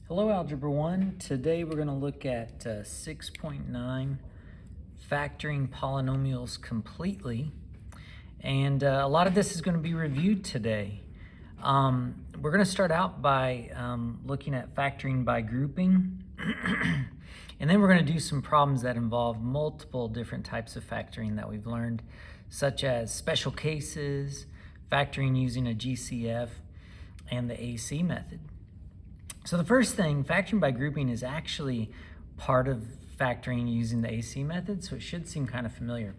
Hello, Algebra 1. Today we're going to look at 6.9, factoring polynomials completely. And a lot of this is going to be reviewed today. We're going to start out by looking at factoring by grouping. And then we're going to do some problems that involve multiple different types of factoring that we've learned, such as special cases, factoring using a GCF, and the AC method. So the first thing, factoring by grouping is actually part of factoring using the AC method, so it should seem kind of familiar.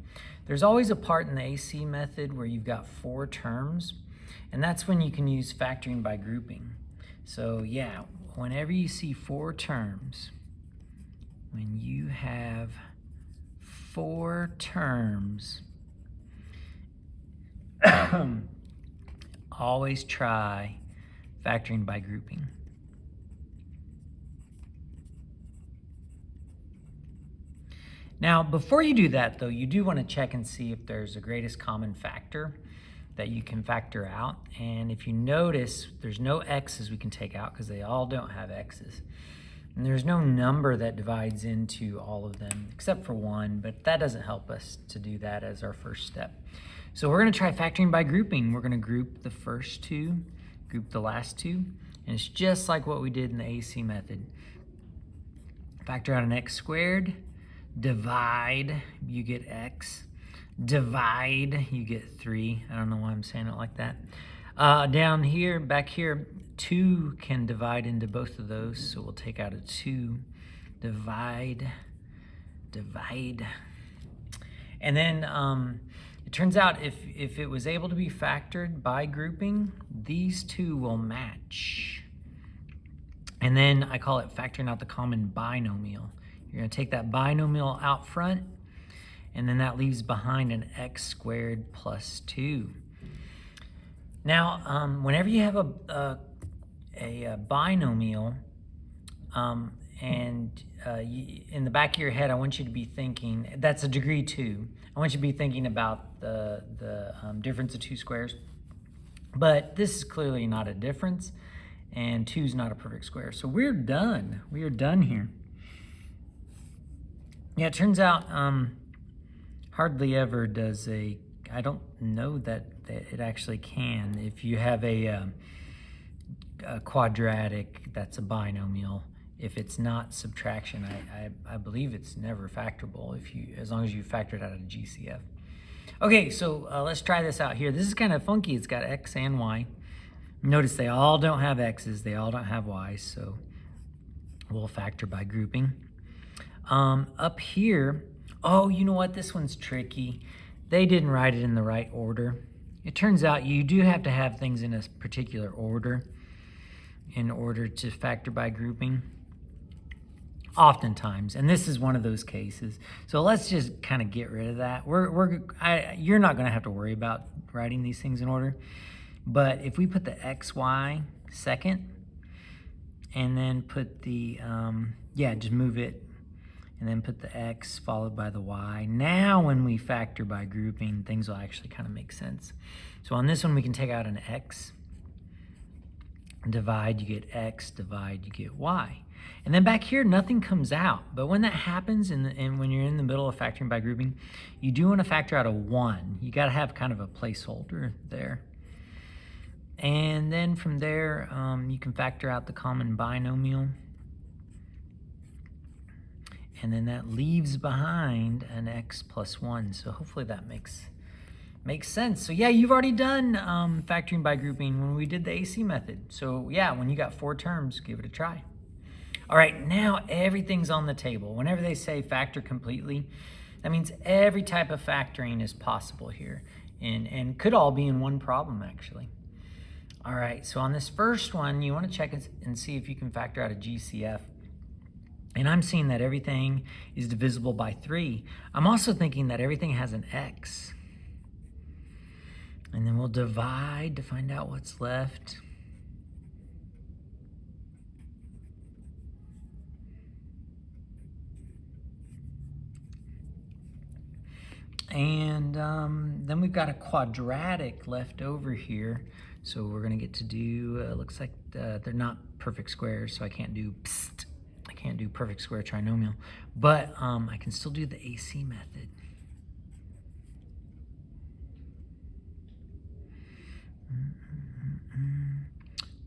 There's always a part in the AC method where you've got 4 terms, and that's when you can use factoring by grouping. So yeah, whenever you see 4 terms, when you have 4 terms, always try factoring by grouping. Now, before you do that, though, you do want to check and see if there's a greatest common factor that you can factor out. And if you notice, there's no x's we can take out because they all don't have x's. And there's no number that divides into all of them except for 1, but that doesn't help us to do that as our first step. So we're going to try factoring by grouping. We're going to group the first 2, group the last 2, and it's just like what we did in the AC method. Factor out an x squared. Divide, you get x. Divide, you get 3. I don't know why I'm saying it like that. Down here, back here, 2 can divide into both of those, so we'll take out a 2. Divide, divide. And then it turns out if it was able to be factored by grouping, these 2 will match. And then I call it factoring out the common binomial. You're going to take that binomial out front, and then that leaves behind an x squared plus 2. Now, whenever you have a binomial, in the back of your head, I want you to be thinking, that's a degree 2. I want you to be thinking about the difference of 2 squares. But this is clearly not a difference, and 2 is not a perfect square. So we're done. We are done here. Yeah, it turns out hardly ever does I don't know that it actually can. If you have a quadratic, that's a binomial. If it's not subtraction, I believe it's never factorable as long as you factor it out of GCF. Okay, so let's try this out here. This is kind of funky. It's got x and y. Notice they all don't have x's, they all don't have y's, so we'll factor by grouping. Up here, oh, you know what? This one's tricky. They didn't write it in the right order. It turns out you do have to have things in a particular order in order to factor by grouping, oftentimes, and this is one of those cases. So let's just kind of get rid of that. You're not going to have to worry about writing these things in order, but if we put the xy second, and then put the, just move it, and then put the x followed by the y. Now when we factor by grouping, things will actually kind of make sense. So on this one, we can take out an x. Divide, you get x. Divide, you get y. And then back here, nothing comes out. But when that happens, and when you're in the middle of factoring by grouping, you do want to factor out a 1. You got to have kind of a placeholder there. And then from there, you can factor out the common binomial. And then that leaves behind an x plus 1. So hopefully that makes sense. So yeah, you've already done factoring by grouping when we did the AC method. So yeah, when you got 4 terms, give it a try. All right, now everything's on the table. Whenever they say factor completely, that means every type of factoring is possible here and could all be in one problem actually. All right, so on this first one, you want to check and see if you can factor out a GCF. And I'm seeing that everything is divisible by 3. I'm also thinking that everything has an x. And then we'll divide to find out what's left. And then we've got a quadratic left over here. So we're going to get to do, looks like they're not perfect squares, so I can't do I can't do perfect square trinomial, but I can still do the AC method.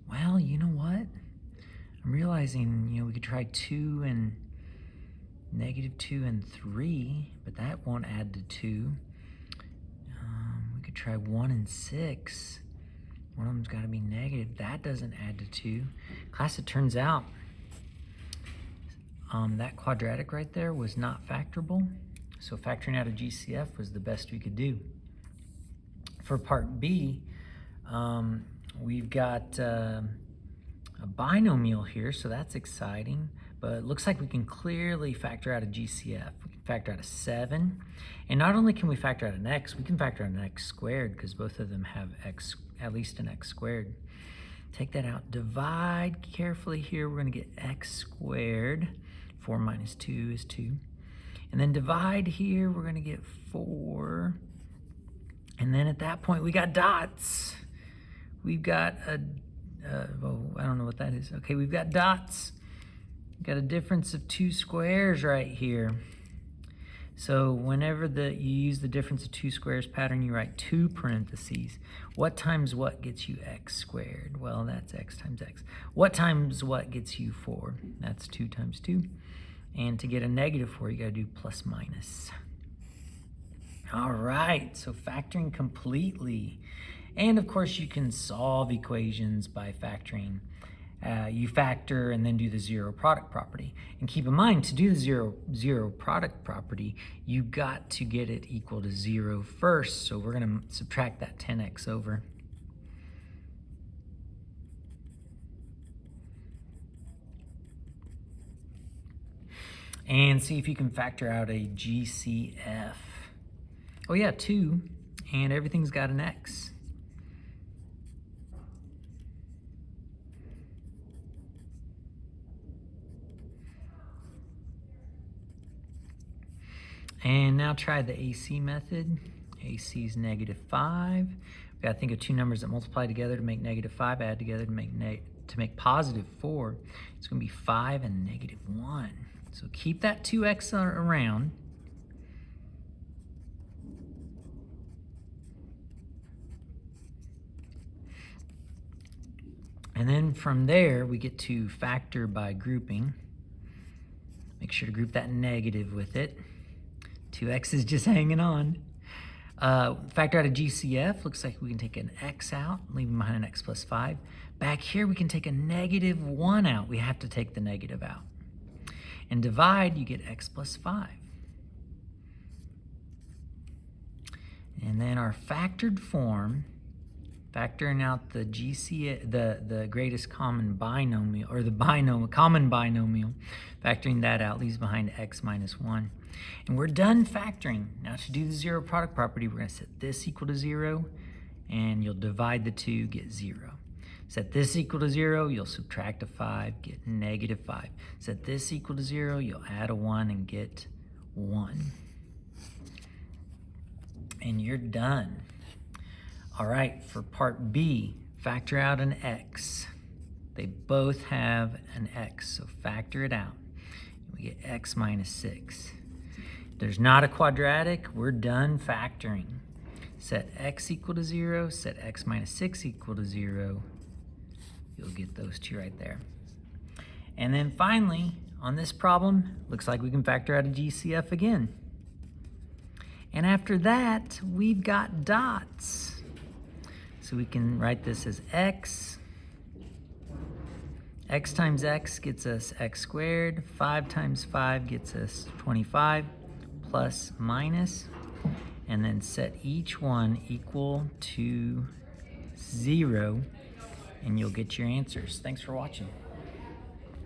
Well, you know what? I'm realizing, we could try 2 and -2 and 3, but that won't add to 2. We could try 1 and 6. One of them's got to be negative. That doesn't add to 2. Class, it turns out that quadratic right there was not factorable. So factoring out a GCF was the best we could do. For part B, we've got a binomial here, so that's exciting. But it looks like we can clearly factor out a GCF. We can factor out a 7. And not only can we factor out an x, we can factor out an x squared because both of them have x, at least an x squared. Take that out. Divide carefully here. We're going to get x squared. 4 minus 2 is 2. And then divide here. We're going to get 4. And then at that point, we got dots. We've got a, I don't know what that is. Okay, we've got dots. We've got a difference of 2 squares right here. So whenever you use the difference of 2 squares pattern, you write 2 parentheses. What times what gets you x squared? Well, that's x times x. What times what gets you 4? That's 2 times 2. And to get a -4, you got to do plus minus. All right, so factoring completely. And of course, you can solve equations by factoring. You factor and then do the zero product property. And keep in mind, to do the zero product property, you got to get it equal to 0 first. So we're going to subtract that 10x over. And see if you can factor out a GCF. Oh yeah, 2, and everything's got an x. And now try the AC method. AC is -5. We've got to think of 2 numbers that multiply together to make -5, add together to make +4. It's going to be 5 and -1. So keep that 2x around. And then from there, we get to factor by grouping. Make sure to group that negative with it. 2x is just hanging on. Factor out a GCF. Looks like we can take an x out, leaving behind an x plus 5. Back here, we can take a -1 out. We have to take the negative out. And divide, you get x plus 5. And then our factored form, factoring out the the greatest common binomial, or the common binomial, factoring that out leaves behind x minus 1. And we're done factoring. Now to do the zero product property, we're going to set this equal to 0, and you'll divide the 2, get 0. Set this equal to 0, you'll subtract a 5, get -5. Set this equal to 0, you'll add a 1 and get 1. And you're done. All right, for part B, factor out an x. They both have an x, so factor it out. We get x minus 6. There's not a quadratic, we're done factoring. Set x equal to 0, set x minus 6 equal to 0. You'll get those 2 right there. And then finally, on this problem, looks like we can factor out a GCF again. And after that, we've got dots. So we can write this as x. X times x gets us x squared. 5 times 5 gets us 25, plus minus. And then set each one equal to 0, and you'll get your answers. Thanks for watching.